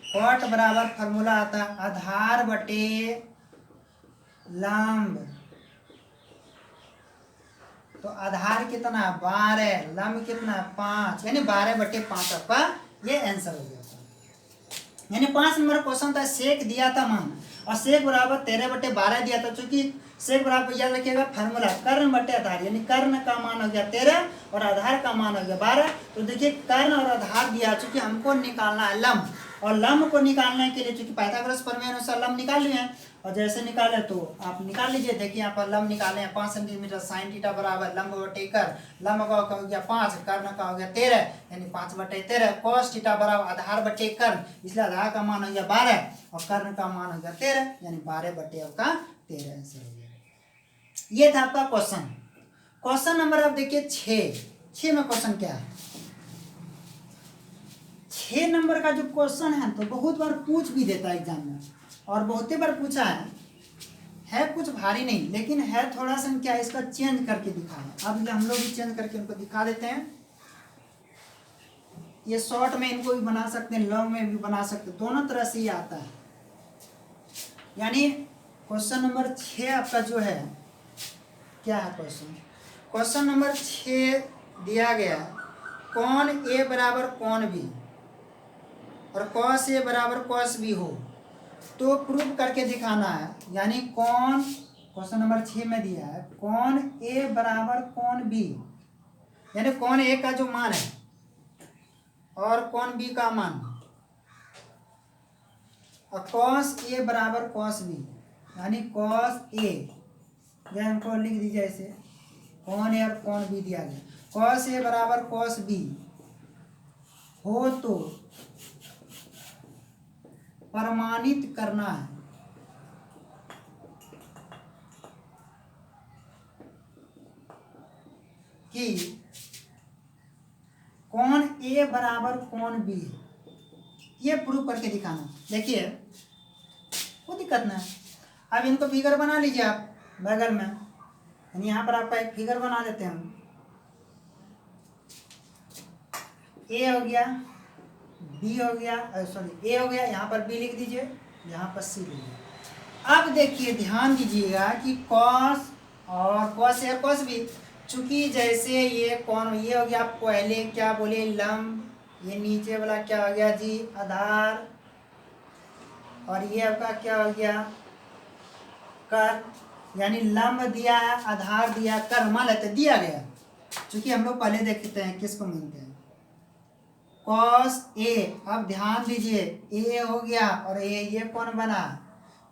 Cot बराबर formula आता है आधार बटे लंब। तो आधार कितना 12, लंब कितना 5, यानी 12/5 आपका ये आंसर हो गया। यानी 5 नंबर क्वेश्चन था, सेक दिया था मान और सेक बराबर 13/12 दिया था। चूंकि सेक बराबर याद रखिएगा फार्मूला कर्ण बटे आधार, यानी कर्ण का मान हो गया 13 और आधार का मान हो गया 12। तो देखिए कर्ण और आधार दिया, चूंकि हमको निकालना है लंब, और लंब को निकालने के लिए चूंकि पाइथागोरस प्रमेय अनुसार लंब निकाल लिए हैं, और जैसे निकाले तो आप निकाल लीजिए। देखिए यहाँ पर लंब निकाले हैं 5 सेंटीमीटर, साइन थीटा बराबर लंब बटे कर, लंब का हो गया 5, कर्ण का हो गया 13, यानी 5/13, कॉस थीटा बराबर आधार बटे कर्ण, इसलिए आधार का मान हो गया 12 और कर्ण का मान हो गया 13, यानी 12/13 आंसर हो गया। ये था आपका क्वेश्चन। क्वेश्चन नंबर आप देखिए 6 में क्वेश्चन क्या है। 6 नंबर का जो क्वेश्चन है तो बहुत बार पूछ भी देता है एग्जाम में, और बहुत ही बार पूछा है कुछ भारी नहीं, लेकिन है थोड़ा सा क्या इसका चेंज करके दिखाया। अब हम लोग भी चेंज करके उनको दिखा देते हैं। ये शॉर्ट में इनको भी बना सकते हैं, लॉन्ग में भी बना सकते हैं, दोनों तरह से ये आता है। यानी क्वेश्चन नंबर 6 आपका जो है क्या है क्वेश्चन नंबर 6 दिया गया कौन ए बराबर कौन बी और कॉस ए बराबर कॉस बी हो तो प्रूव करके दिखाना है। यानी कौन, क्वेश्चन नंबर 6 में दिया है कौन ए बराबर कौन बी, यानी कौन ए का जो मान है और कौन बी का मान, और कॉस ए बराबर कॉस बी, यानी कॉस ए, या हमको लिख दीजिए ऐसे कौन ए और कौन बी दिया गया, कॉस ए बराबर कॉस बी हो तो प्रमाणित करना है कि कौन ए बराबर कौन बी है, ये प्रूव करके दिखाना। देखिए कोई दिक्कत नहीं है। अब इनको फिगर बना लीजिए आप बगल में, यानी यहाँ पर आपका एक फिगर बना देते हैं हम। ए हो गया, बी हो गया, सॉरी ए हो गया, यहाँ पर बी लिख दीजिए, यहाँ पर सी लिखिए। अब देखिए ध्यान दीजिएगा कि कॉस और कॉस ए कॉस बी, चूंकि जैसे ये कौन, ये हो गया पहले क्या बोले लंब, ये नीचे वाला क्या हो गया जी आधार, और ये आपका क्या हो गया कर, यानी लंब दिया है आधार दिया कर, मान लेते दिया गया, चूंकि हम लोग पहले देखते हैं किसको मानते हैं कॉस ए। अब ध्यान दीजिए ए हो गया और ये कौन बना,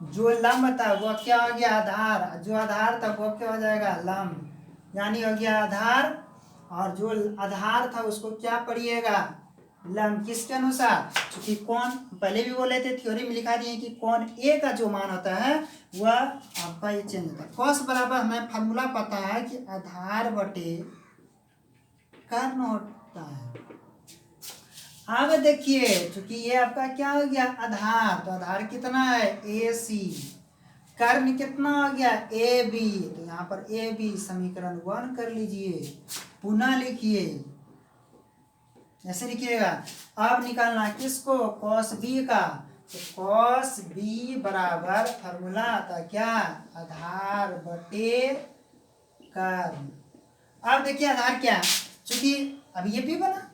जो लंब था वो क्या हो गया आधार, जो आधार था वो क्या हो जाएगा लंब, यानी हो गया आधार, और जो आधार था उसको क्या पढ़िएगा लंब, किसके अनुसार, क्योंकि कौन पहले भी बोले थे थ्योरी में लिखा दिए कि कौन ए का जो मान होता है वह आपका ये चेंज होता है। कॉस बराबर हमें फार्मूला पता है कि आधार बटे कर्ण होता है। अब देखिए क्योंकि ये आपका क्या हो गया आधार, तो आधार कितना है ए सी, कर्ण कितना हो गया ए बी, तो यहाँ पर ए बी समीकरण 1 कर लीजिए, पुनः लिखिए ऐसे लिखिएगा। अब निकालना किसको कॉस बी का, तो कॉस बी बराबर फार्मूला आता क्या आधार बटे कर्ण। अब देखिए आधार क्या है, चूंकि अब ये बी बना,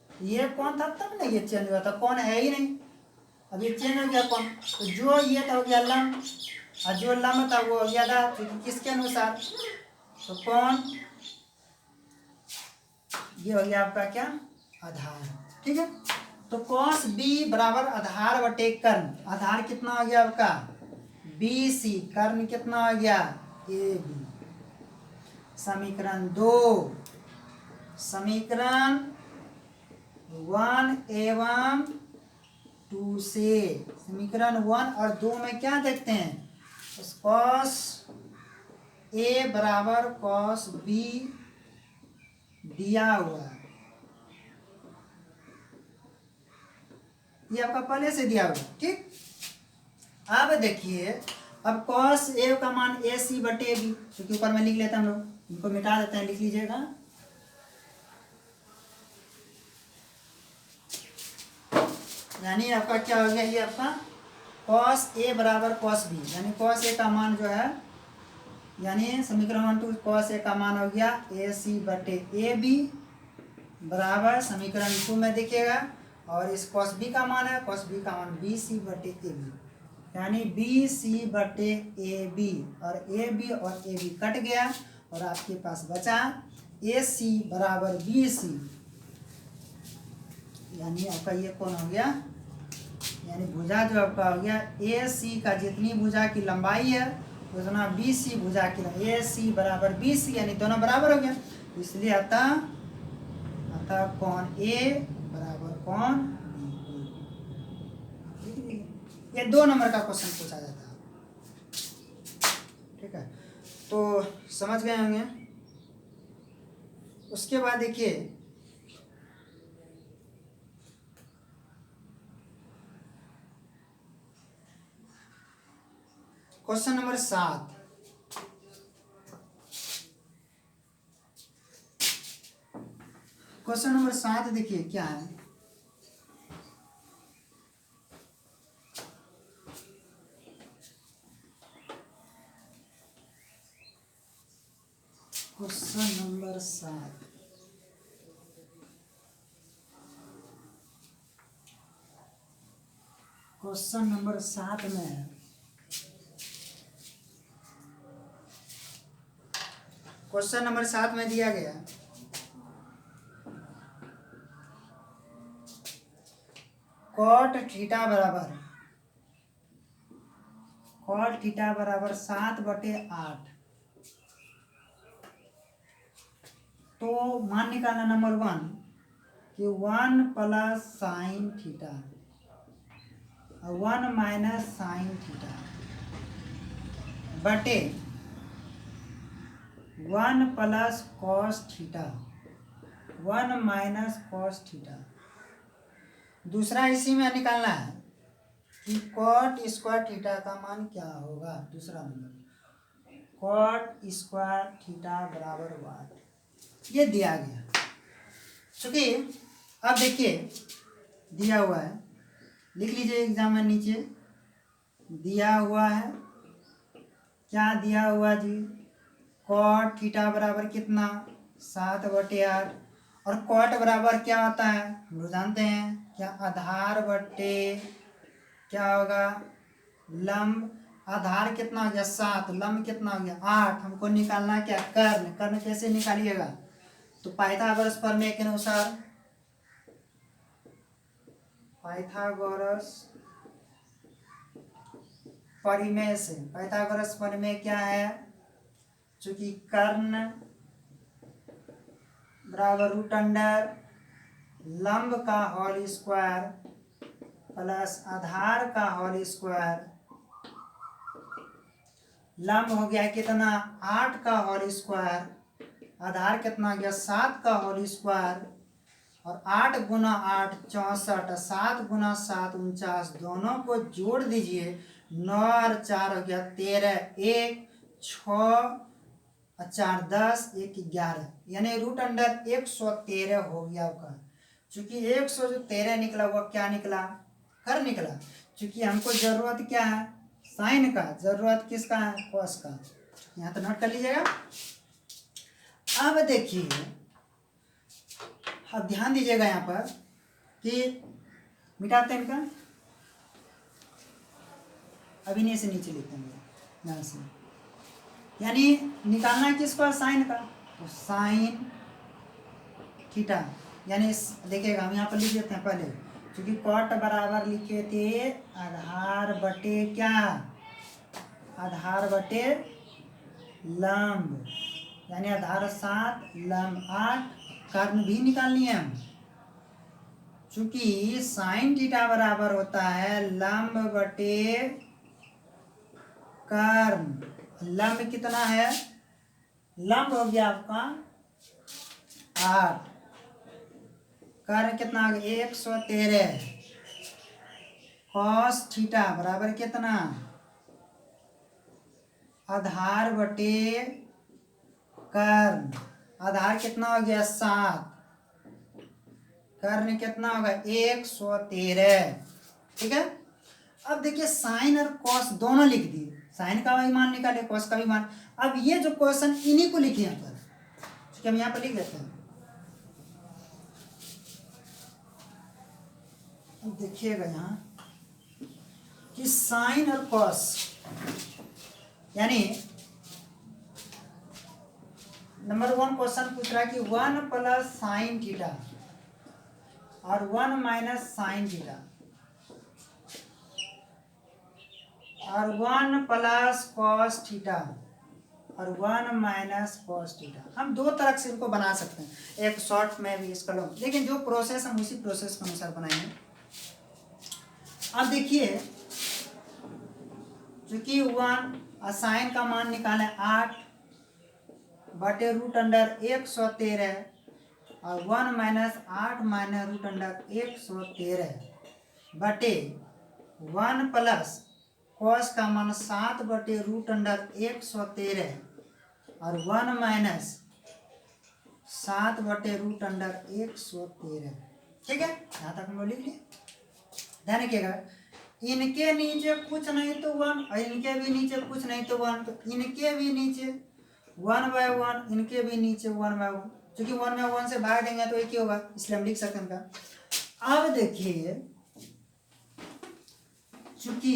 ये कौन था तब ना ये चेंज हुआ था, कौन है ही नहीं, अब ये चेंज हो गया कौन, तो जो ये था हो गया लंब और जो लंब था वो हो गया था, क्योंकि किसके अनुसार, तो कौन ये हो गया आपका क्या आधार, ठीक है। तो कॉस बी बराबर आधार बटे कर्ण, आधार कितना हो गया आपका बी सी, कर्ण कितना हो गया ए बी, समीकरण 2, समीकरण 1 एवं 2 से, समीकरण 1 और 2 में क्या देखते हैं कॉस ए बराबर कॉस बी दिया हुआ है, ये आपका पहले से दिया हुआ, ठीक। अब देखिए अब कॉस ए का मान ए सी बटे बी, क्योंकि ऊपर में लिख लेते हैं हम लोग, इनको मिटा देते हैं, लिख लीजिएगा यानी आपका क्या हो गया, ये आपका कॉस ए बराबर कॉस बी, यानी कॉस ए का मान जो है, यानी समीकरण 1 कॉस ए का मान हो गया ए सी बटे ए बी बराबर समीकरण 2 में देखिएगा, और इस कॉस बी का मान है, कॉस बी का मान बी सी बटे ए बी, यानी बी सी बटे ए बी, और ए बी और ए बी कट गया और आपके पास बचा ए सी बराबर बी सी, यानी आपका ये कौन हो गया, यानी भुजा जो आपका हो गया ए सी का जितनी भुजा की लंबाई है उतना बी सी भुजा की ए सी बराबर बी सी, यानी दोनों बराबर हो गया, इसलिए अतः कौन ए बराबर कौन बी। ये 2 नंबर का क्वेश्चन पूछा जाता है, ठीक है, तो समझ गए होंगे। उसके बाद देखिए क्वेश्चन नंबर 7, क्वेश्चन नंबर 7 देखिए क्या है। क्वेश्चन नंबर 7, क्वेश्चन नंबर 7 में है, क्वेश्चन नंबर 7 में दिया गया कॉट थीटा बराबर 7/8, तो मान निकालना नंबर 1 कि 1 प्लस साइन थीटा और 1 माइनस साइन थीटा बटे 1 plus cos theta 1 minus cos theta. दूसरा इसी में निकालना है कि कॉट स्क्वायर थीटा का मान क्या होगा। दूसरा नंबर कॉट स्क्वायर थीटा बराबर 8, ये दिया गया। चूंकि अब देखिए दिया हुआ है, लिख लीजिए एग्जाम में नीचे दिया हुआ है, क्या दिया हुआ जी, कॉट थीटा बराबर कितना 7/8, और कॉट बराबर क्या होता है हम लोग जानते हैं, क्या आधार बटे क्या होगा लंब, आधार कितना हो गया 7, लंब कितना हो गया 8, हमको निकालना क्या कर्ण कैसे निकालिएगा, तो पाइथागोरस प्रमेय के अनुसार, पाइथागोरस परिमेय से, पाइथागोरस परिमेय क्या है, चूंकि कर्ण बराबर रूट अंडर लंब का होल स्क्वायर प्लस आधार का होल स्क्वायर, लंब हो गया कितना 8 का होल स्क्वायर, आधार कितना हो गया 7 का होल स्क्वायर, और 8 गुना 8 64, 7 गुना 7 49, दोनों को जोड़ दीजिए 9 और 4 हो गया 13, 1 6 4 10 1 11, यानी रूट अंडर 113 हो गया आपका। चूंकि 113 निकला हुआ क्या निकला कर निकला, चूंकि हमको जरूरत क्या है साइन का, जरूरत किसका है कॉस का, यहाँ तो नोट कर लीजिएगा। अब देखिए अब ध्यान दीजिएगा यहाँ पर कि मिटाते हैं इनका, अभिनय से नीचे लिखते हैं यहाँ से, यानी निकालना है किसका साइन का, तो साइन थीटा, यानी देखिएगा हम यहाँ पर लिख देते हैं पहले, क्योंकि कॉट बराबर लिखे थे आधार बटे क्या, आधार बटे लंब, यानी आधार 7 लंब 8, कर्ण भी निकालनी है हम, चूंकि साइन थीटा बराबर होता है लंब बटे कर्ण, लंब कितना है, लंब हो गया आपका 8, कर्ण कितना आ गया 113, कॉस थीटा बराबर कितना आधार बटे कर्ण, आधार कितना हो गया 7, कर्ण कितना होगा 113, ठीक है। अब देखिए साइन और कॉस दोनों लिख दिए, साइन का भी मान निकाले, कॉस का भी मान। अब ये जो क्वेश्चन इन्हीं को लिखे यहाँ पर, ठीक है, हम यहाँ पर लिख देते हैं। अब देखिएगा यहाँ कि साइन और कॉस, यानी नंबर 1 क्वेश्चन पूछ रहा है कि 1 प्लस साइन थीटा और 1 माइनस साइन थीटा और 1 प्लस कॉस थीटा और 1 माइनस कॉस थीटा। हम दो तरह से इनको बना सकते हैं, एक शॉर्ट में भी इसका लॉन्ग, लेकिन जो प्रोसेस हम उसी प्रोसेस के अनुसार बनाएंगे। अब देखिए चूंकि 1 साइन का मान निकाले 8 बटे रूट अंडर 113 और 1 माइनस 8 माइनस रूट अंडर 113 बटे 1 प्लस कॉस का मान 7 बटे रूट अंडर 113 और 1 माइनस 7 बटे रूट अंडर 113। ठीक है, यहाँ तक हम लोग लिख लिए। ध्यान रखिएगा, इनके नीचे कुछ नहीं तो 1 और इनके भी नीचे कुछ नहीं तो 1, तो इनके भी नीचे 1/1, इनके भी नीचे 1/1। क्योंकि 1 में 1 से भाग देंगे तो एक ही होगा, इसलिए हम लिख सकते हैं इनका। अब देखिए चूंकि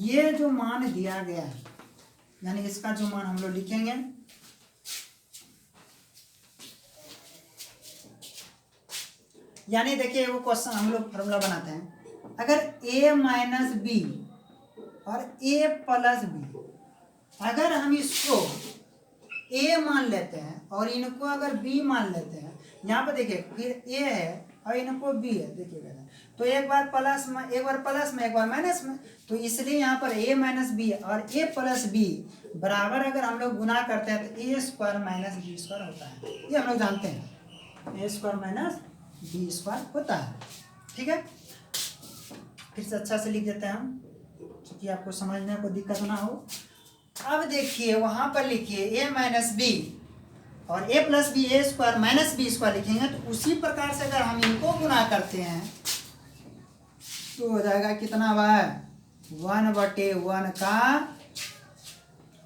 ये जो मान दिया गया है, यानी इसका जो मान हम लोग लिखेंगे, यानी देखिए वो क्वेश्चन हम लोग फॉर्मूला बनाते हैं, अगर a माइनस बी और a प्लस बी, अगर हम इसको a मान लेते हैं और इनको अगर b मान लेते हैं, यहाँ पर देखिए फिर a है और इनको b है, देखिएगा तो एक बार प्लस में, एक बार प्लस में, एक बार माइनस में, तो इसलिए यहाँ पर a माइनस बी और a प्लस बी बराबर अगर हम लोग गुना करते हैं तो a square minus b square होता है। ये हम लोग जानते हैं, a square minus b square होता है। ठीक है, फिर से अच्छा से लिख देते हैं हम, क्योंकि आपको समझने को दिक्कत ना हो। अब देखिए वहां पर लिखिए a माइनस बी और a plus b a square minus b square लिखेंगे, तो उसी प्रकार से अगर हम इनको गुना करते हैं तो हो जाएगा कितना बार 1/1 का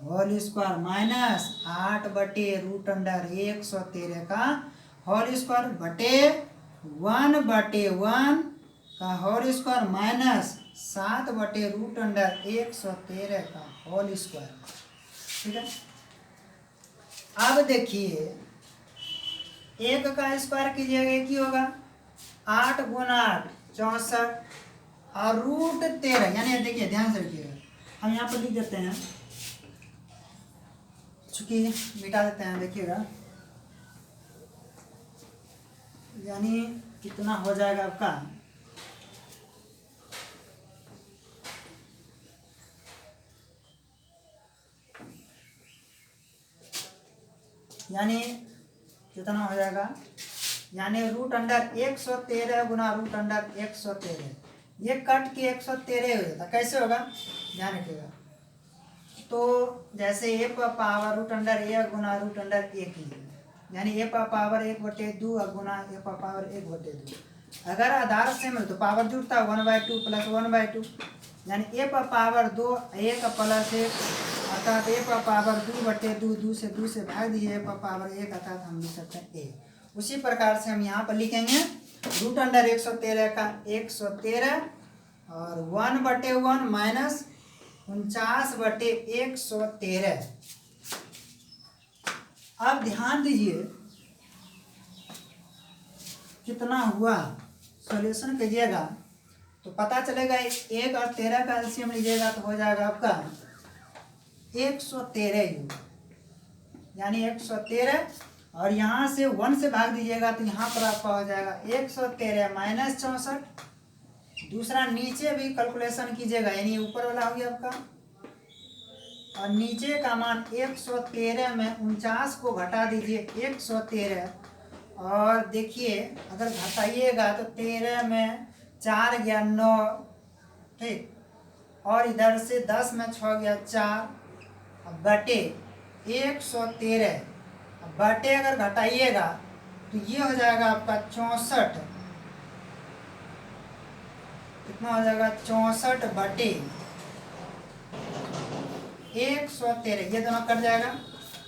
होल स्क्वायर माइनस 8 बटे रूट अंडर 113 का होल स्क्वायर बटे 1/1 का होल स्क्वायर माइनस 7 बटे रूट अंडर 113 का होल स्क्वायर। ठीक है, अब देखिए 1 का स्क्वायर कीजिएगा एक ही होगा, 8 गुना 8 64 और रूट 13, यानी देखिए ध्यान से रखिएगा, हम यहाँ पर लिख देते हैं, चूंकि मिटा देते हैं, देखिएगा यानी कितना हो जाएगा आपका, यानी कितना हो जाएगा, यानी रूट अंडर 113 गुना रूट अंडर 113, ये कट के 113 हो जाता। कैसे होगा, ध्यान रखिएगा, तो जैसे a पर पावर रूट अंडर a गुना रूट अंडर 1 ही, यानी a पर पावर 1/2 गुना a पर पावर 1/2। अगर आधार सेम है तो पावर जुड़ता 1/2 प्लस 1/2, यानी a पर पावर 2 1 प्लस 1 अर्थात a पर पावर 2/2, 2 से भाग दीजिए a पर पावर 1 अर्थात हम लिख सकते हैं a। उसी प्रकार से हम यहाँ पर लिखेंगे रूट अंडर 113 का 113 और 1/1 माइनस 49/113। अब ध्यान दीजिए कितना हुआ, सॉल्यूशन कीजिएगा तो पता चलेगा 1 और 13 का एलसीएम लीजिएगा तो हो जाएगा आपका 113, यानी 113 और यहाँ से 1 से भाग दीजिएगा तो यहाँ पर आपका हो जाएगा 113 माइनस 64। दूसरा नीचे भी कैलकुलेशन कीजिएगा, यानी ऊपर वाला हो गया आपका, और नीचे का मान 113 में 49 को घटा दीजिए 113, और देखिए अगर घटाइएगा तो 13 में 4 गया 9, ठीक, और इधर से 10 में 6 गया 4 बटे 113, बटे अगर घटाइएगा तो ये हो जाएगा आपका 64, कितना हो जाएगा 64/113, ये दोनों कट जाएगा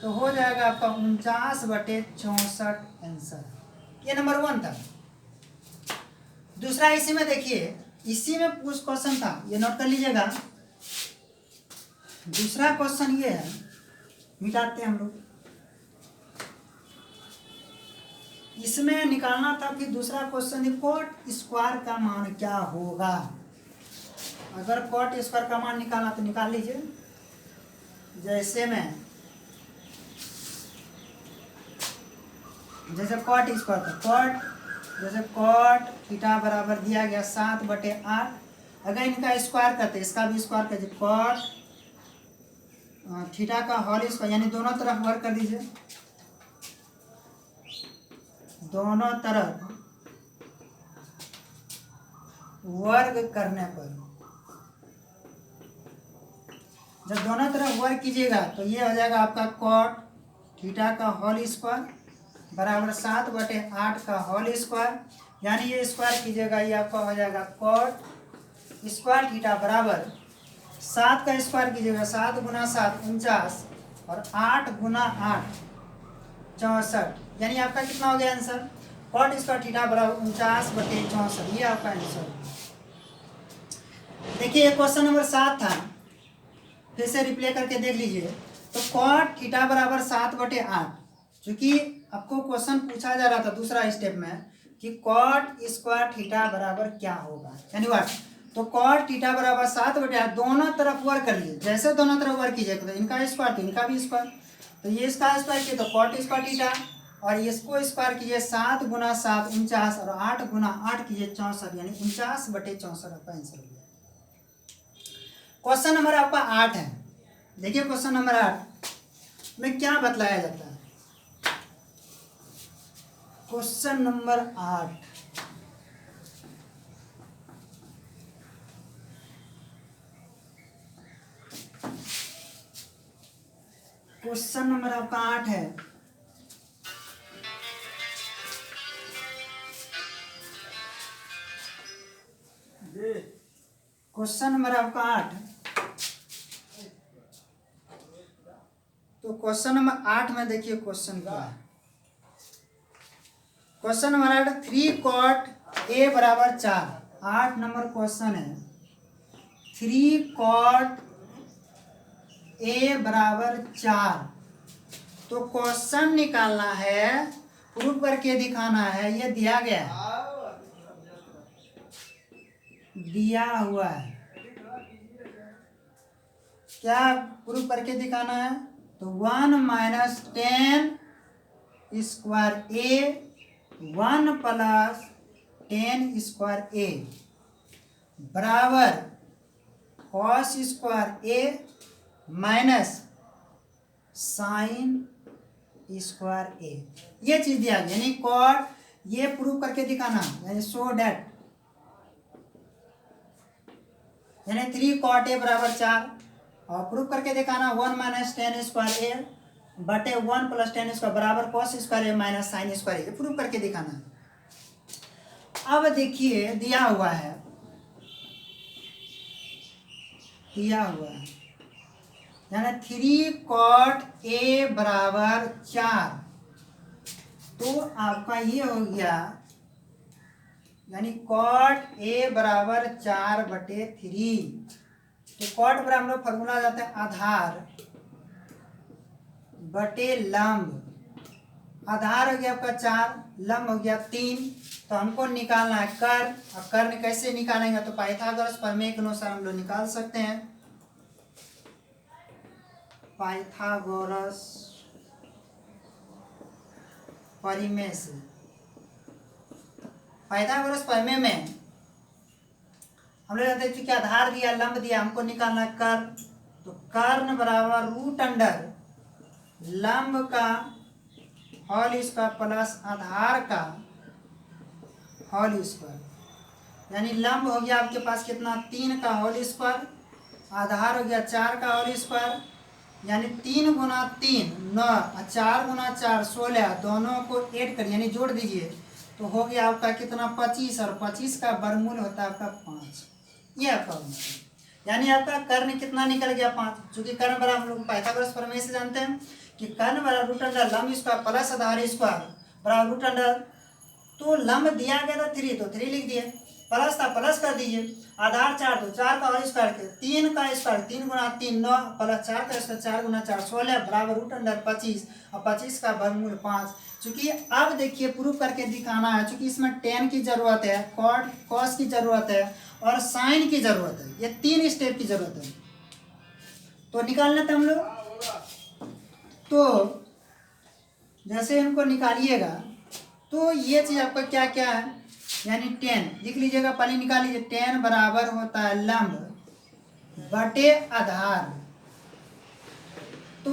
तो हो जाएगा आपका 49/64 आंसर। ये नंबर 1 था। दूसरा इसी में देखिए, इसी में कुछ क्वेश्चन था, ये नोट कर लीजिएगा। दूसरा क्वेश्चन ये है, मिटाते हैं हम लोग। इसमें निकालना था कि दूसरा क्वेश्चन कॉट स्क्वायर का मान क्या होगा। अगर कॉट स्क्वायर का मान निकालना तो निकाल लीजिए। जैसे कॉट स्क्वायर था, जैसे कॉट थीटा बराबर दिया गया 7/8। अगर इनका स्क्वायर करते, इसका भी स्क्वायर कर दीजिए, कॉट थीटा का होल स्क्वायर, यानी दोनों तरफ वर्क कर दीजिए। दोनों तरफ वर्ग करने पर, जब दोनों तरफ वर्ग कीजिएगा तो ये हो जाएगा आपका कॉट थीटा का होल स्क्वायर बराबर 7/8 का होल स्क्वायर, यानी ये स्क्वायर कीजिएगा, ये आपका हो जाएगा कॉट स्क्वायर थीटा बराबर 7 का स्क्वायर कीजिएगा, 7 गुना 7 49 और 8 गुना 8 64, यानी आपका कितना हो गया आंसर। कॉट स्क्वायर थीटा बराबर 49/64, ये आपका आंसर। देखिए क्वेश्चन नंबर 7 था, फिर से रिप्ले करके देख लीजिए। तो कॉट थीटा बराबर 7/8, चूंकि आपको क्वेश्चन पूछा जा रहा था दूसरा स्टेप में कि कॉट स्क्वायर थीटा बराबर क्या होगा, यानी व्हाट। तो कॉट थीटा बराबर 7/8, दोनों तरफ वर्ग कर लीजिए। जैसे दोनों तरफ वर्ग कीजिएगा तो इनका स्क्वायर तो इनका भी स्क्वायर, तो ये इसका स्क्वायर किया तो कॉट स्क्वायर थीटा, और इसको स्क्वायर कीजिए 7 गुना 7 49 और 8 गुना 8 कीजिए 64, यानी 49/64 आपका आंसर हो गया। क्वेश्चन नंबर आपका 8 है। देखिए क्वेश्चन नंबर 8 में क्या बतलाया जाता है। क्वेश्चन नंबर 8, क्वेश्चन नंबर आपका 8 है। क्वेश्चन नंबर आपका 8, तो क्वेश्चन नंबर 8 में देखिए क्वेश्चन क्या है। क्वेश्चन नंबर 8, 3 कॉट ए बराबर 4। 8 नंबर क्वेश्चन है, 3 कॉट ए बराबर 4। तो क्वेश्चन निकालना है, प्रूफ करके दिखाना है। ये दिया गया है, दिया हुआ है, क्या प्रूफ करके दिखाना है। तो 1 - 10 स्क्वायर ए 1 + 10 स्क्वायर ए बराबर कॉस स्क्वायर ए माइनस साइन स्क्वायर ए। ये चीज दिया गया, यानी कॉट, ये प्रूव करके दिखाना, यानी शो डैट, यानी 3 कॉट ए बराबर 4 और प्रूव करके दिखाना 1 - 10 स्क्वायर ए बटे 1 + 10 स्क्वायर बराबर कॉस स्क्वायर ए माइनस साइन स्क्वायर ए, प्रूव करके दिखाना है। अब देखिए दिया हुआ है, यानी 3 कॉट ए बराबर 4, तो आपका ये हो गया, यानी कॉट ए बराबर 4/3। तो कॉट बराबर हम लोग फॉर्मूला जाता है आधार बटे लंब। आधार हो गया आपका 4, लंब हो गया 3, तो हमको निकालना है कर्ण। और कर्ण कैसे निकालेंगे, तो पाइथागोरस प्रमेय के अनुसार हम लोग निकाल सकते हैं। पाइथागोरस प्रमेय से, पाइथागोरस प्रमेय में हम लोग जानते हैं कि आधार दिया, लंब दिया, हमको निकालना है कर्ण। तो कर्ण बराबर √अंडर लंब का होल स्क्वायर प्लस आधार का होल स्क्वायर, यानी लंब हो गया आपके पास कितना 3 का होल स्क्वायर, आधार हो गया 4 का होल स्क्वायर यानी 3 गुना 3 9 और 4 गुना 4 16, दोनों को ऐड कर यानी जोड़ दीजिए तो हो गया आपका कितना 25, और 25 का वर्गमूल होता है आपका 5। ये आपका यानी आपका कर्ण कितना निकल गया 5, चूंकि कर्ण बराबर हम लोग पाइथागोरस प्रमेय से जानते हैं कि कर्ण बराबर रूट अंडर लंब स्क्वायर प्लस आधार स्क्वायर बराबर रूट अंडर, तो लंब दिया गया था 3 तो 3 लिख दिए, प्लस था प्लस कर दीजिए, आधार 4 तो 4 का और स्क्वायर के 3 का स्क्वायर 3 गुना 3 9 प्लस 4 का स्क्वायर 4 गुना 4 16 बराबर रूट अंडर 25 और 25 का वर्गमूल 5। चूंकि अब देखिए प्रूफ करके दिखाना है, चूंकि इसमें टेन की जरूरत है, कॉट कॉस की जरूरत है और साइन की जरूरत है, ये 3 स्टेप की जरूरत है। तो निकाल लेते हम लोग। तो जैसे इनको निकालिएगा तो ये चीज आपका क्या क्या है, यानी 10 लिख लीजिएगा, पहले निकाल लीजिए। 10 बराबर होता है लंब बटे आधार। तो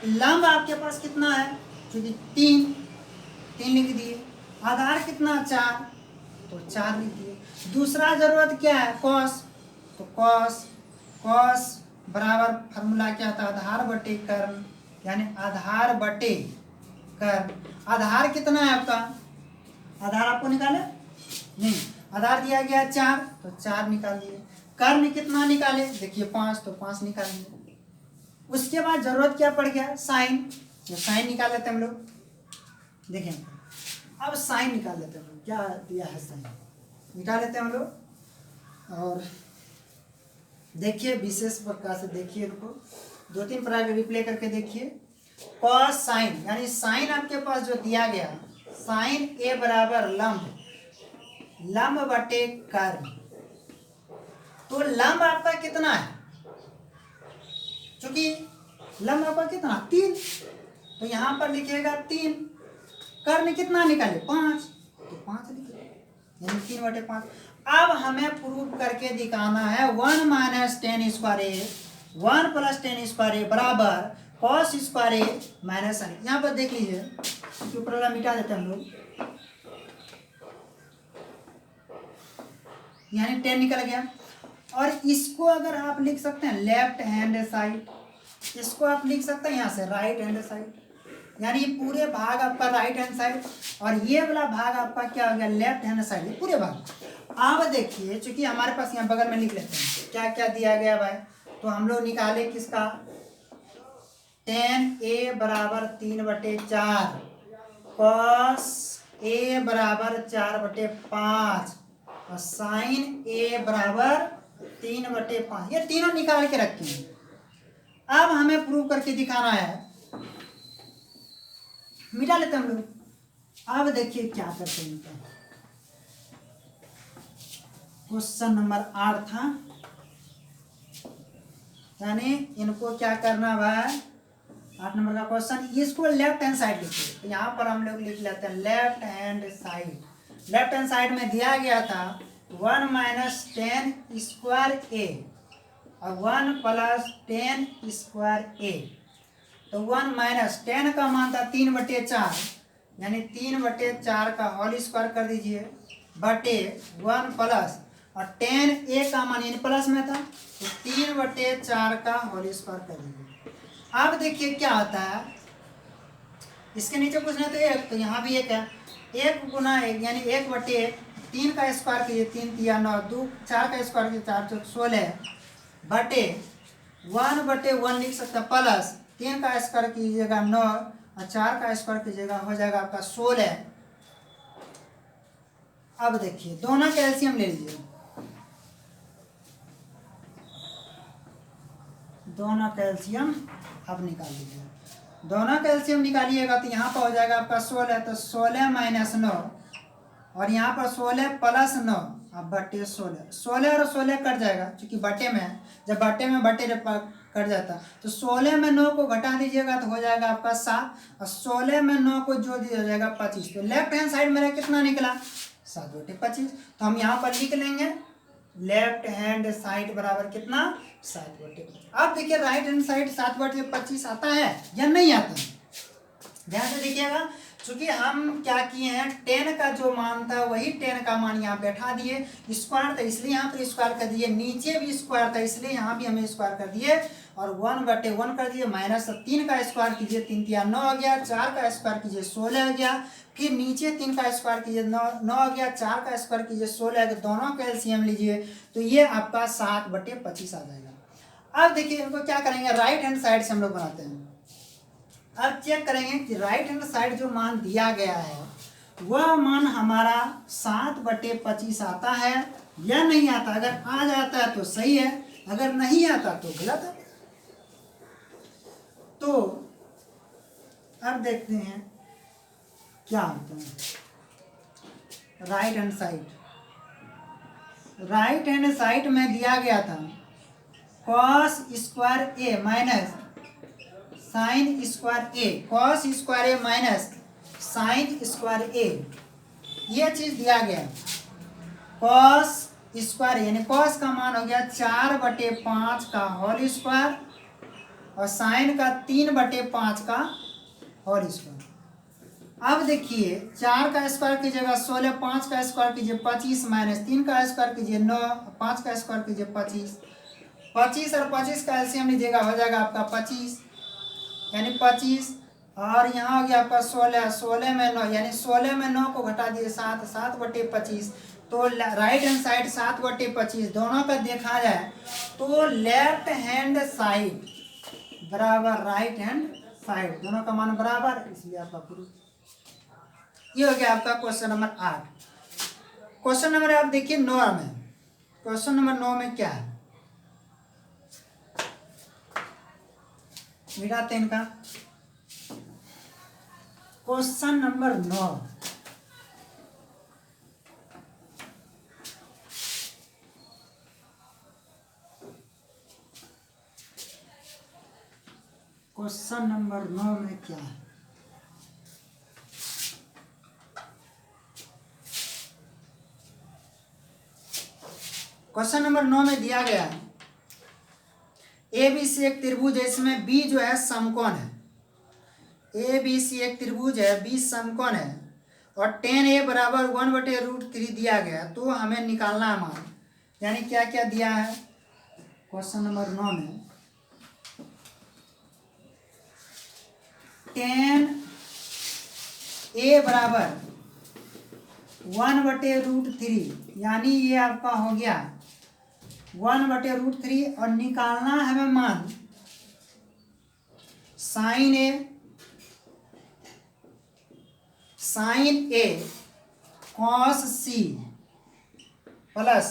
लंब आपके पास कितना है, क्योंकि 3 लिख दिए, आधार कितना 4 तो 4 लिख दिए। दूसरा जरूरत क्या है कॉस, तो कॉस बराबर फार्मूला क्या था आधार बटे कर्ण, यानी आधार बटे कर्ण। आधार कितना है आपका, आधार आपको निकाले नहीं, आधार दिया गया 4 तो 4 निकाल दिए। कर्ण कितना निकाले देखिए 5 तो 5 निकाल दिए। उसके बाद जरूरत क्या पड़ गया साइन, तो साइन निकाल लेते हम लोग। देखें अब साइन निकाल लेते हैं हम लोग, क्या दिया है साइन निकाल लेते हैं हम लोग। और देखिए विशेष प्रकार से देखिए इनको 2-3 प्रकार रिप्ले करके देखिए। कॉस साइन, यानी साइन आपके पास जो दिया गया साइन ए बराबर लंब बटे कर्ण। तो लंब आपका कितना है, क्योंकि लंब आपका कितना 3, तो यहां पर लिखिएगा 3। कर्ण कितना निकाले 5 तो 5 लिखिए, यानी 3/5। अब हमें प्रूव करके दिखाना है 1 माइनस 10 स्क्वायर ए 1 प्लस 10 स्क्वायर ए बराबर कॉस स्क्वायर ए माइनस साइन। यहाँ पर देख लीजिए, ऊपर वाला मिटा देते हैं हम लोग, यानी 10 निकल गया। और इसको अगर आप लिख सकते हैं लेफ्ट हैंड साइड, इसको आप लिख सकते हैं यहाँ से राइट हैंड साइड, यानी ये पूरे भाग आपका राइट हैंड साइड और ये वाला भाग आपका क्या हो गया लेफ्ट हैंड साइड, ये पूरे भाग। अब देखिए चूंकि हमारे पास यहाँ बगल में लिख लेते हैं क्या क्या दिया गया भाई, तो हम लोग निकाले किसका 10a बराबर 3/4 कॉस ए बराबर 4/5 और साइन ए बराबर 3/5, ये तीनों निकाल के रखे हैं। अब हमें प्रूव करके दिखाना है, मिटा लेते हम लोग। अब देखिए क्या करते हैं, क्वेश्चन नंबर 8 था, यानी इनको क्या करना भाई 8 नंबर का क्वेश्चन, इसको लेफ्ट हैंड साइड लिखिए। तो यहाँ पर हम लोग लिख लेते हैं left hand side. Left hand side में दिया गया था 1 माइनस 10 स्क्वायर ए और 1 प्लस 10 स्क्वायर ए। तो 1 माइनस 10 का मान था 3/4, यानी 3/4 का होल स्क्वायर कर दीजिए बटे 1 प्लस और 10 ए का मान यानी प्लस में था तो 3/4 का होल स्क्वायर कर दीजिए। अब देखिए क्या आता है, इसके नीचे कुछ नहीं तो 1, तो यहाँ भी 1 है, 1 गुना 1 यानी 1/1, 3 का स्क्वायर कीजिए 3 तिया 9 2 4 का स्क्वायर कीजिए 4 चौक 16 बटे 1/1 लिख सकते हैं प्लस 3 का स्क्वायर कीजिएगा 9 और 4 का स्क्वायर कीजिएगा हो जाएगा आपका 16। अब देखिए दोनों का एलसीएम ले लीजिए, दोनों का एलसीएम अब निकाल लीजिए। दोनों का एलसीएम निकालिएगा तो यहाँ पर हो जाएगा आपका 16, तो 16 माइनस 9 और यहाँ पर 16 प्लस 9 अब बटे 16 और 16 कट जाएगा क्योंकि बटे में है, जब बटे में बटे कट जाता तो 16 में 9 को घटा दीजिएगा तो हो जाएगा आपका 7 और 16 में 9 को जोड़ दिया जाएगा 25। तो लेफ्ट हैंड साइड मेरा कितना निकला 7/25। तो हम यहाँ पर लिख लेंगे लेफ्ट हैंड साइड बराबर कितना 7/25। अब देखिए राइट हैंड साइड 7/25 आता है या नहीं आता है, ध्यान से देखिएगा। चूंकि हम क्या किए हैं, 10 का जो मान था वही 10 का मान यहाँ बैठा दिए, स्क्वायर था इसलिए यहाँ पर स्क्वायर कर दिए, नीचे भी स्क्वायर था इसलिए यहाँ भी हमें स्क्वायर कर दिए, और 1/1 कर दिए, माइनस 3 का स्क्वायर कीजिए 3 तिया 9 हो गया, 4 का स्क्वायर कीजिए 16 हो गया, फिर नीचे 3 का स्क्वायर कीजिए 9 हो गया, 4 का स्क्वायर कीजिए 16, तो दोनों का एलसीएम लीजिए तो ये आपका 7/25 आ जाएगा। अब देखिए इनको क्या करेंगे, राइट हैंड साइड से हम लोग बनाते हैं। अब चेक करेंगे कि राइट हैंड साइड जो मान दिया गया है वह मान हमारा 7/25 आता है या नहीं आता। अगर आ जाता है तो सही है, अगर नहीं आता तो गलत है। तो अब देखते हैं क्या होता है। Right hand side, right hand side में दिया गया था cos स्क्वायर ए माइनस साइन स्क्वायर ए, कॉस स्क्वायर ए माइनस साइन स्क्वायर ए, ये चीज दिया गया। कॉस स्क्वायर यानी कॉस का मान हो गया 4/5 का होल स्क्वायर और साइन का 3/5 का होल स्क्वायर। अब देखिए 4 का स्क्वायर कीजिएगा 16, 5 का स्क्वायर कीजिए 25, माइनस 3 का स्क्वायर कीजिए 9, 5 का स्क्वायर कीजिए 25, 25 और 25 का एलसीएम लीजिएगा हो जाएगा आपका 25 यानी 25, और यहाँ हो गया आपका 16, 16 में 9 यानी 16 में 9 को घटा दिए 7, 7/25, तो राइट हैंड साइड 7/25 दोनों का देखा जाए तो लेफ्ट हैंड साइड बराबर राइट हैंड साइड, दोनों का मान बराबर, इसलिए आपका प्रूफ। ये हो गया आपका क्वेश्चन नंबर 8। क्वेश्चन नंबर आप देखिए 9 में, क्वेश्चन नंबर 9 में क्या है, मिटाते हैं इनका। क्वेश्चन नंबर 9, क्वेश्चन नंबर 9 में क्या है, क्वेश्चन नंबर 9 में दिया गया है ए बी सी एक त्रिभुज है, इसमें बी जो है समकोण है, ए बी सी एक त्रिभुज है, बी समकोण है और tan a बराबर 1/√3 दिया गया, तो हमें निकालना है मान। यानी क्या क्या दिया है क्वेश्चन नंबर 9 में, tan a बराबर 1/√3 यानी ये आपका हो गया 1/√3 और निकालना है हमें मान साइन ए कॉस सी प्लस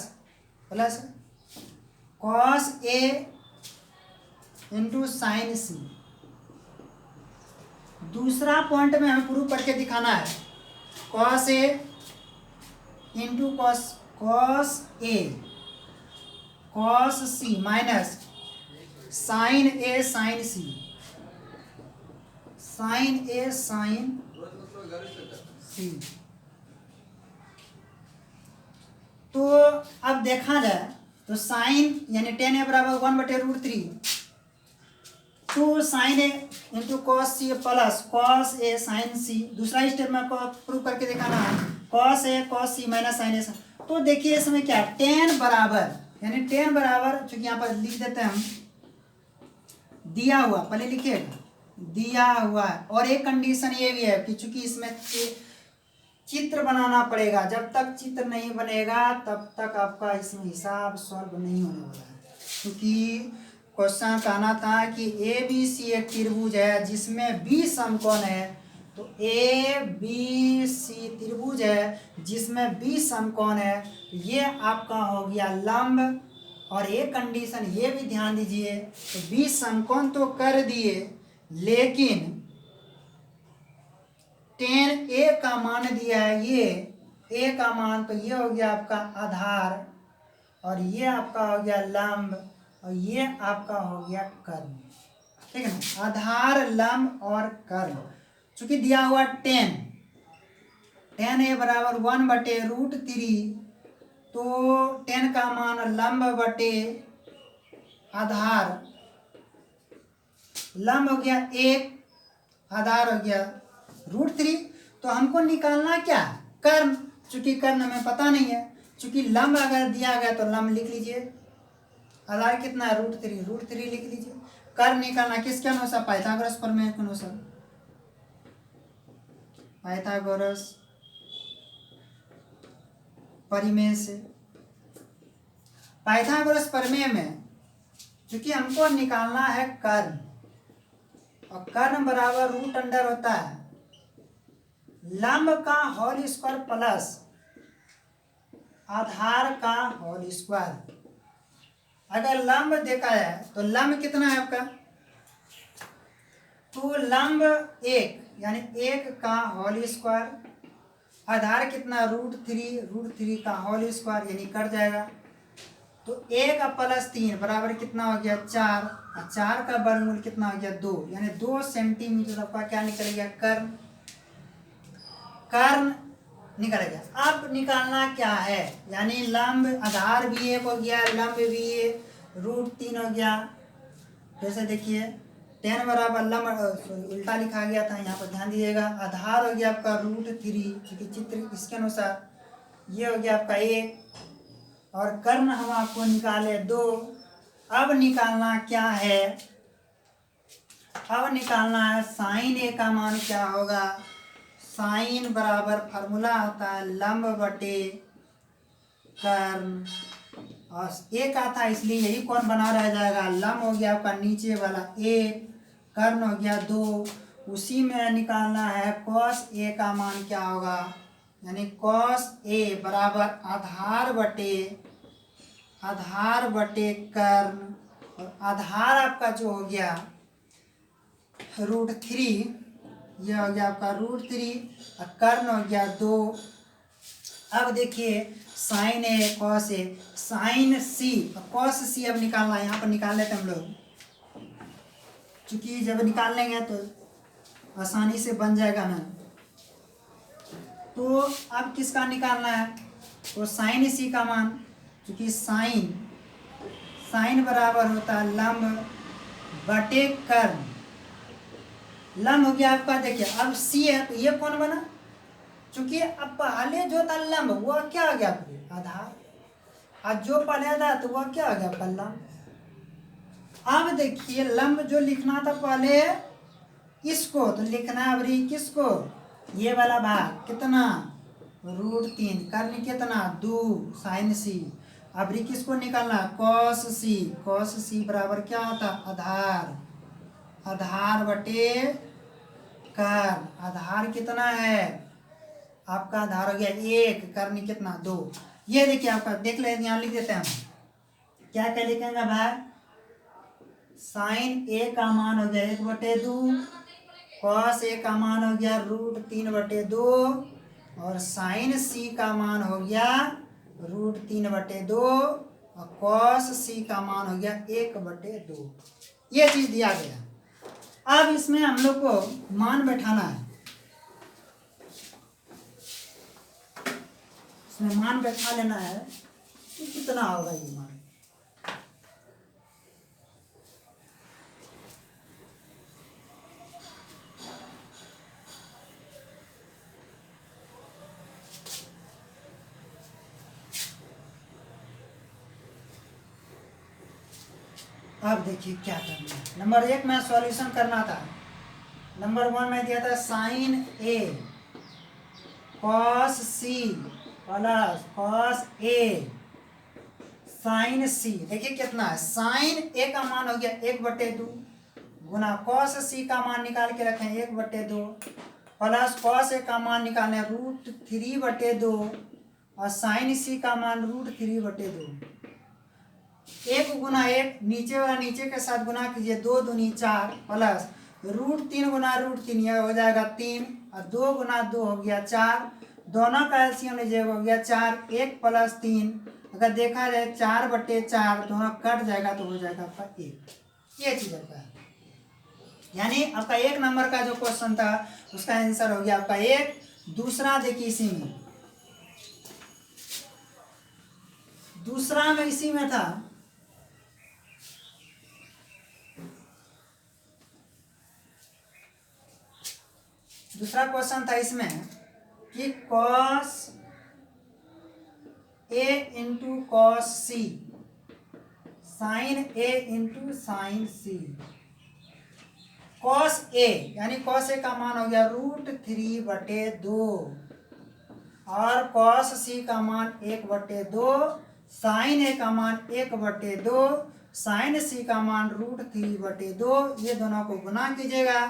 कॉस ए इंटू साइन सी। दूसरा पॉइंट में हमें प्रूव करके दिखाना है cos A into cos A cos C minus sine A sine C, sign A sine सी। तो अब देखा जाए तो साइन यानी tan a बराबर 1/√3 two sine A into cos C plus cos A sine C. दूसरा स्टेप में प्रूव करके दिखाना है cos A cos C minus sine A. तो देखिए इसमें क्या tan बराबर यानी tan बराबर, चूंकि यहाँ पर लिख देते हैं हम दिया हुआ, पहले लिखिएगा दिया हुआ है, और एक कंडीशन ये भी है कि चूंकि इसमें चित्र बनाना पड़ेगा, जब तक चित्र नहीं बनेगा तब तक आपका इसमें हिसाब सॉल्व नहीं होने वाला है। क्योंकि क्वेश्चन कहना था कि ए बी सी एक त्रिभुज है जिसमें बी समकोण है, तो ए बी सी त्रिभुज है जिसमें बी समकोण है, ये आपका हो गया लंब। और एक कंडीशन ये भी ध्यान दीजिए, तो बी समकोण तो कर दिए लेकिन tan a का मान दिया है ये a का मान, तो ये हो गया आपका आधार और ये आपका हो गया लंब और ये आपका हो गया कर्म। ठीक है ना, आधार लंब और कर्म। चूंकि दिया हुआ tan a बराबर 1/√3, तो tan का मान लंब बटे आधार, लंब हो गया 1, आधार हो गया √3, तो हमको निकालना क्या, कर्ण। चूंकि कर्ण हमें पता नहीं है, चूंकि लंब अगर दिया गया तो लंब लिख लीजिए, आधार कितना है √3 लिख लीजिए। कर्ण निकालना किसके अनुसार, पाइथागोरस प्रमेय के अनुसार, पाइथागोरस परिमेय से। पाइथागोरस प्रमेय में चूंकि हमको निकालना है कर्ण, और कर्ण बराबर √अंडर होता है लंब का होल स्क्वायर प्लस आधार का होल स्क्वायर। अगर लंब देखा जाए तो लंब कितना है आपका, तो लंब 1 यानी 1 का होल स्क्वायर, आधार कितना √3 का होल स्क्वायर यानी कट जाएगा। तो 1 प्लस 3 बराबर कितना हो गया 4, और 4 का वर्गमूल कितना हो गया 2, यानी 2 सेंटीमीटर आपका क्या निकल गया, कर्ण। कर्ण निकल गया। अब निकालना क्या है, यानी लंब, आधार भी 1 हो गया, लंब भी √3 हो गया। जैसे देखिए 10 बराबर लंब, उल्टा लिखा गया था, यहाँ पर ध्यान दीजिएगा। आधार हो गया आपका √3, क्योंकि चित्र इसके अनुसार ये हो गया आपका 1, और कर्ण हम आपको निकाले 2। अब निकालना क्या है, अब निकालना है साइन ए का मान क्या होगा। साइन बराबर फार्मूला आता है लंब बटे कर्ण, और एक आता है इसलिए यही कौन बना रह जाएगा, लंब हो गया आपका नीचे वाला 1, कर्ण हो गया 2। उसी में निकालना है कॉस ए का मान क्या होगा, यानी कॉस ए बराबर आधार बटे कर्ण, और आधार आपका जो हो गया √3, यह हो गया आपका √3, और कर्ण हो गया 2। अब देखिए sign A cos A, sine C cos सी अब निकालना है, यहाँ पर निकाल लेते हैं हम लोग, क्योंकि जब निकाल लेंगे तो आसानी से बन जाएगा ना। तो अब किसका निकालना है, तो साइन सी का मान, क्योंकि साइन बराबर होता है लंब बटे कर्ण। लंब हो गया आपका, देखिए अब सी है तो ये कौन बना, क्योंकि अब पहले जो था लंब वह क्या हो गया आधार, और जो पहले था तो वह क्या हो गया आपका लंब। अब देखिए लंब जो लिखना था पहले इसको, तो लिखना है अभी किसको, ये वाला भाग कितना √3, कर्ण कितना 2 साइन सी। अब किसको निकालना, कॉस सी बराबर क्या होता, आधार बटे कर्ण। आधार कितना है आपका, आधार हो गया 1, कर्ण कितना 2। ये देखिए आपका देख ले, यहाँ लिख देते हैं हम, क्या क्या लिखेंगे भाई, साइन ए का मान हो गया 1/2, कॉस ए का मान हो गया √3/2, और साइन सी का मान हो गया √3/2, और कॉस सी का मान हो गया 1/2। ये चीज दिया गया। अब इसमें हम लोग को मान बैठाना है, इसमें मान बैठा लेना है कि कितना होगा ये मान। अब देखिए क्या करना है, नंबर 1 में सॉल्यूशन करना था। नंबर 1 में दिया था sign A cos C plus cos A sine सी। देखिए कितना है, साइन ए का मान हो गया 1/2 गुना कॉस सी का मान निकाल के रखें 1/2, प्लस कॉस ए का मान निकालें √3/2, और साइन सी का मान √3/2। 1 गुना 1 नीचे वाला नीचे के साथ गुना कीजिए, 2 दूनी 4, प्लस √3 गुना √3 यह हो जाएगा 3, और 2 गुना 2 हो गया 4, दोनों का एलसीएम लीजिए हो गया 4, 1 + 3। अगर देखा जाए 4/4 दोनों कट जाएगा तो हो जाएगा आपका 1। ये चीज आपका है, यानी आपका 1 नंबर का जो क्वेश्चन था उसका आंसर हो गया आपका 1। दूसरा देखिए इसी में, दूसरा में इसी में था, दूसरा क्वेश्चन था इसमें कि cos A into cos C, sign A into sine C. Cos A यानी कॉस ए का मान हो गया √3/2 और कॉस सी का मान 1/2, साइन ए का मान 1/2, साइन सी का मान √3/2। ये दोनों को गुना कीजिएगा,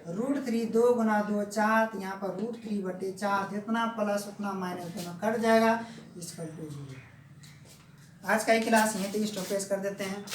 √3 2 गुना 2 4, तो यहाँ पर √3/4 जितना प्लस उतना माइनस दोनों कट जाएगा। इसका 2 आज का ही क्लास यहीं पे स्टॉपेज कर देते हैं।